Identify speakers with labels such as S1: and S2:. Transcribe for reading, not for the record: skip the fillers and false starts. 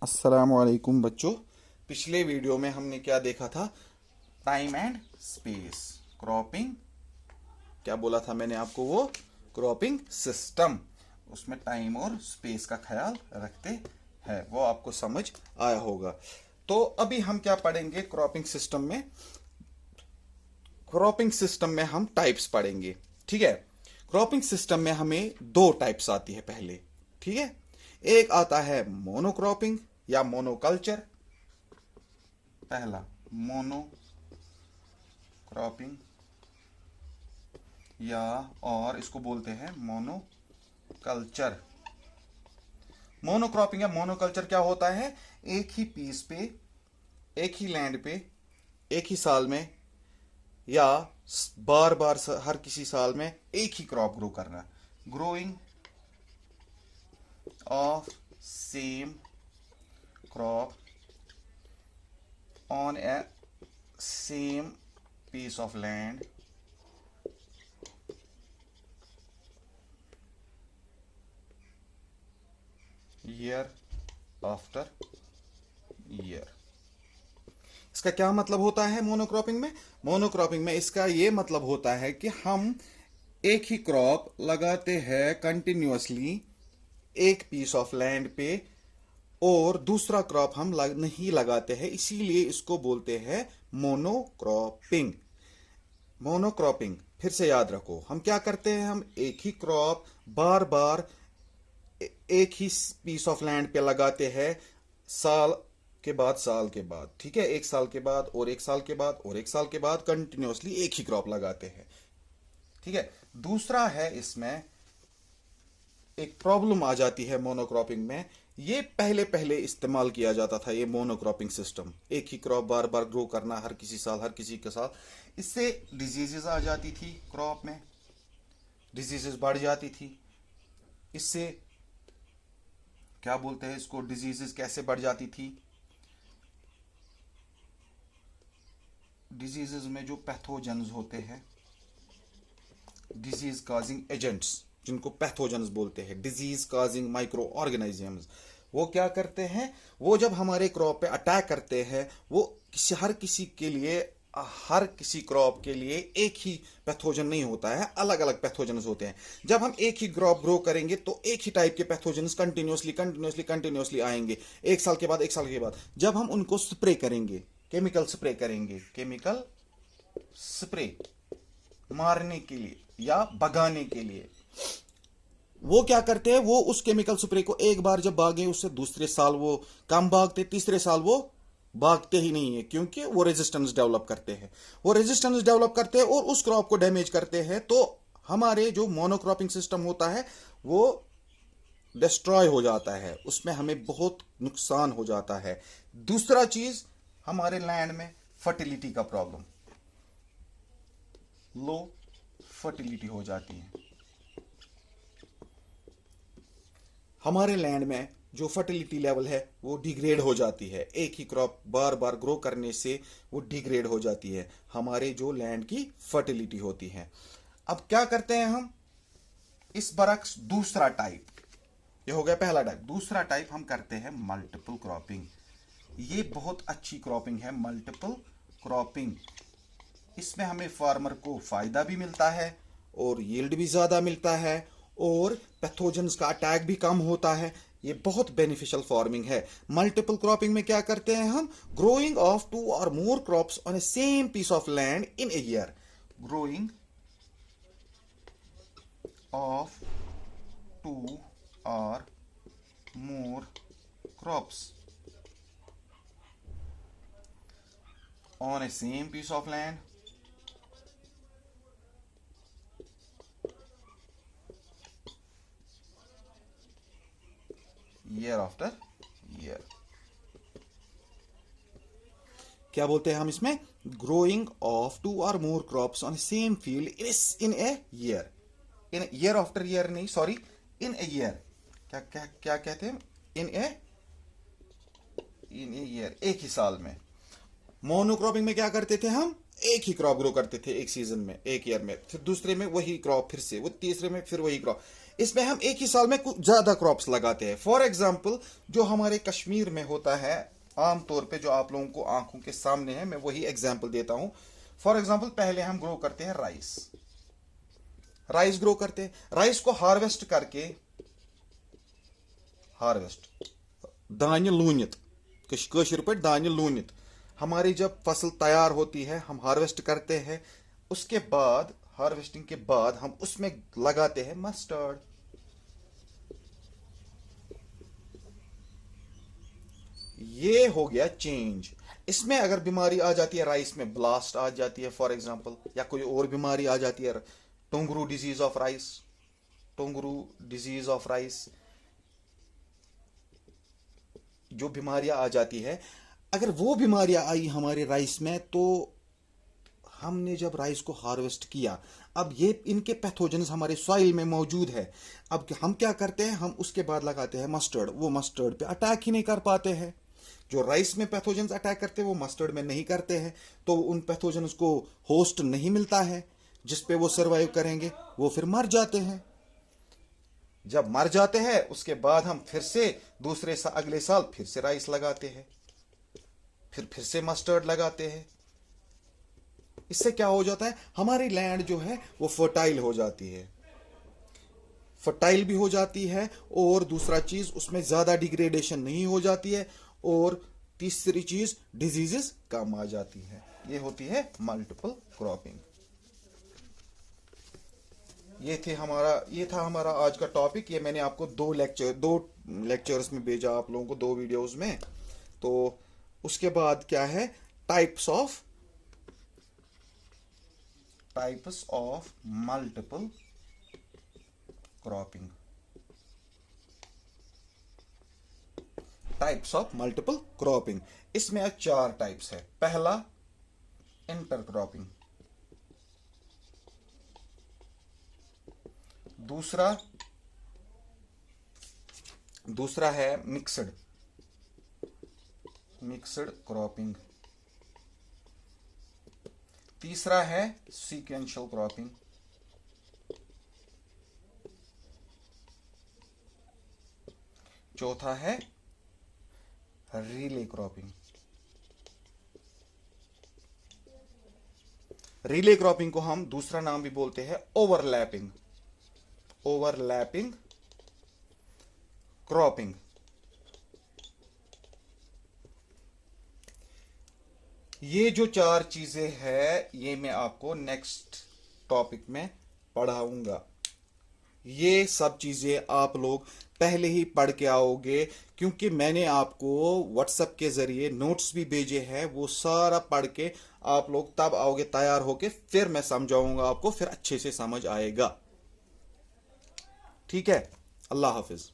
S1: अस्सलामुअलैकुम बच्चों। पिछले वीडियो में हमने क्या देखा था? Time and space cropping. क्या बोला था मैंने आपको? वो क्रॉपिंग सिस्टम, उसमें टाइम और स्पेस का ख्याल रखते हैं। वो आपको समझ आया होगा। तो अभी हम क्या पढ़ेंगे क्रॉपिंग सिस्टम में? क्रॉपिंग सिस्टम में हम टाइप्स पढ़ेंगे। ठीक है। क्रॉपिंग सिस्टम में हमें दो टाइप्स आती है पहले। ठीक है। एक आता है मोनोक्रॉपिंग या मोनोकल्चर। पहला मोनोक्रॉपिंग या और इसको बोलते हैं मोनोकल्चर। मोनोक्रॉपिंग या मोनोकल्चर क्या होता है? एक ही पीस पे, एक ही लैंड पे, एक ही साल में या बार बार हर किसी साल में एक ही क्रॉप ग्रो करना। Growing of same crop on a same piece of land year after year। इसका क्या मतलब होता है मोनोक्रॉपिंग में? मोनोक्रॉपिंग में इसका ये मतलब होता है कि हम एक ही क्रॉप लगाते हैं कंटिन्यूअसली एक पीस ऑफ लैंड पे, और दूसरा क्रॉप हम नहीं लगाते हैं, इसीलिए इसको बोलते हैं मोनोक्रॉपिंग। मोनोक्रॉपिंग फिर से याद रखो, हम क्या करते हैं? हम एक ही क्रॉप बार बार एक ही पीस ऑफ लैंड पे लगाते हैं, साल के बाद साल के बाद। ठीक है। एक साल के बाद और एक साल के बाद और एक साल के बाद कंटिन्यूअसली एक ही क्रॉप लगाते हैं। ठीक है। दूसरा है, इसमें एक प्रॉब्लम आ जाती है मोनोक्रॉपिंग में। ये पहले पहले इस्तेमाल किया जाता था, ये मोनोक्रॉपिंग सिस्टम, एक ही क्रॉप बार बार ग्रो करना हर किसी साल हर किसी के साथ। इससे डिजीजेस आ जाती थी, क्रॉप में डिजीजेस बढ़ जाती थी। इससे क्या बोलते हैं इसको? डिजीजेस कैसे बढ़ जाती थी? डिजीजेस में जो पैथोजेंस होते हैं, डिजीज काजिंग एजेंट्स, जिनको पैथोजेंस बोलते हैं, डिजीज काजिंग माइक्रो ऑर्गेनिजम्स, वो क्या करते हैं? वो जब हमारे क्रॉप पे अटैक करते हैं, वो हर किसी के लिए, हर किसी क्रॉप के लिए एक ही पैथोजन नहीं होता है, अलग अलग पैथोजेंस होते हैं। जब हम एक ही क्रॉप ग्रो करेंगे तो एक ही टाइप के पैथोजेंस कंटिन्यूअसली कंटिन्यूअसली कंटिन्यूअसली आएंगे, एक साल के बाद एक साल के बाद। जब हम उनको स्प्रे करेंगे, केमिकल स्प्रे करेंगे, केमिकल स्प्रे मारने के लिए या भगाने के लिए, वो क्या करते हैं? वो उस केमिकल स्प्रे को एक बार जब भागे, उससे दूसरे साल वो कम भागते, तीसरे साल वो भागते ही नहीं है, क्योंकि वो रेजिस्टेंस डेवलप करते हैं। वो रेजिस्टेंस डेवलप करते हैं और उस क्रॉप को डैमेज करते हैं। तो हमारे जो मोनोक्रॉपिंग सिस्टम होता है वो डिस्ट्रॉय हो जाता है, उसमें हमें बहुत नुकसान हो जाता है। दूसरा चीज, हमारे लैंड में फर्टिलिटी का प्रॉब्लम, लो फर्टिलिटी हो जाती है। हमारे लैंड में जो फर्टिलिटी लेवल है वो डिग्रेड हो जाती है, एक ही क्रॉप बार बार ग्रो करने से वो डिग्रेड हो जाती है, हमारे जो लैंड की फर्टिलिटी होती है। अब क्या करते हैं हम? इस बरक्स दूसरा टाइप, ये हो गया पहला टाइप। दूसरा टाइप हम करते हैं मल्टीपल क्रॉपिंग। ये बहुत अच्छी क्रॉपिंग है, मल्टीपल क्रॉपिंग। इसमें हमें फार्मर को फायदा भी मिलता है और यील्ड भी ज्यादा मिलता है और पैथोजेंस का अटैक भी कम होता है। ये बहुत बेनिफिशियल फार्मिंग है। मल्टीपल क्रॉपिंग में क्या करते हैं हम? ग्रोइंग ऑफ टू और more crops on a same piece of land in a year. Growing of two और more crops on a same piece of land year after year. क्या बोलते हैं हम इसमें? ग्रोइंग ऑफ टू और more crops on same field in a year. In year after year नहीं, sorry, in a year. क्या क्या क्या कहते हैं? इन ए ईयर, एक ही साल में। मोनोक्रॉपिंग में क्या करते थे हम? एक ही क्रॉप ग्रो करते थे एक सीजन में, एक ईयर में, फिर दूसरे में वही क्रॉप, फिर से वो तीसरे में फिर वही क्रॉप। इसमें हम एक ही साल में कुछ ज्यादा क्रॉप्स लगाते हैं। फॉर एग्जाम्पल जो हमारे कश्मीर में होता है आमतौर पे, जो आप लोगों को आंखों के सामने है, मैं वही एग्जाम्पल देता हूं। फॉर एग्जाम्पल पहले हम ग्रो करते हैं राइस। राइस ग्रो करते हैं, राइस को हार्वेस्ट करके, हार्वेस्ट दान्य लूनित, कशीर पे दान्य लूनित, हमारी जब फसल तैयार होती है हम हार्वेस्ट करते हैं, उसके बाद हार्वेस्टिंग के बाद हम उसमें लगाते हैं मस्टर्ड। ये हो गया चेंज। इसमें अगर बीमारी आ जाती है, राइस में ब्लास्ट आ जाती है फॉर एग्जांपल, या कोई और बीमारी आ जाती है, tungro disease of rice, tungro disease of rice, जो बीमारियां आ जाती है, अगर वो बीमारियां आई हमारे राइस में, तो हमने जब राइस को हार्वेस्ट किया, अब ये इनके पैथोजेंस हमारे सॉइल में मौजूद है। अब हम क्या करते हैं, हम उसके बाद लगाते हैं मस्टर्ड। वो मस्टर्ड पे अटैक ही नहीं कर पाते हैं। जो राइस में पैथोजेंस अटैक करते हैं वो मस्टर्ड में नहीं करते हैं, तो उन पैथोजेंस को होस्ट नहीं मिलता है जिस पे वो सरवाइव करेंगे, वो फिर मर जाते हैं। जब मर जाते हैं उसके बाद हम फिर से अगले साल फिर से राइस लगाते हैं, फिर से मस्टर्ड लगाते हैं। इससे क्या हो जाता है, हमारी लैंड जो है वो फर्टाइल हो जाती है, फर्टाइल भी हो जाती है, और दूसरा चीज उसमें ज्यादा डिग्रेडेशन नहीं हो जाती है, और तीसरी चीज डिजीजेस कम आ जाती है। ये होती है मल्टीपल क्रॉपिंग। ये था हमारा आज का टॉपिक। ये मैंने आपको दो लेक्चर्स में भेजा आप लोगों को, 2 वीडियोस में। तो उसके बाद क्या है, types of multiple cropping. Types of multiple cropping, इसमें 4 टाइप्स है। पहला इंटरक्रॉपिंग, दूसरा है मिक्सड क्रॉपिंग, तीसरा है सीक्वेंशियल क्रॉपिंग, चौथा है रिले क्रॉपिंग। रिले क्रॉपिंग को हम दूसरा नाम भी बोलते हैं ओवरलैपिंग क्रॉपिंग। ये जो 4 चीजें हैं ये मैं आपको नेक्स्ट टॉपिक में पढ़ाऊंगा। ये सब चीजें आप लोग पहले ही पढ़ के आओगे, क्योंकि मैंने आपको व्हाट्सएप के जरिए नोट्स भी भेजे हैं। वो सारा पढ़ के आप लोग तब आओगे तैयार होके, फिर मैं समझाऊंगा आपको, फिर अच्छे से समझ आएगा। ठीक है, अल्लाह हाफिज।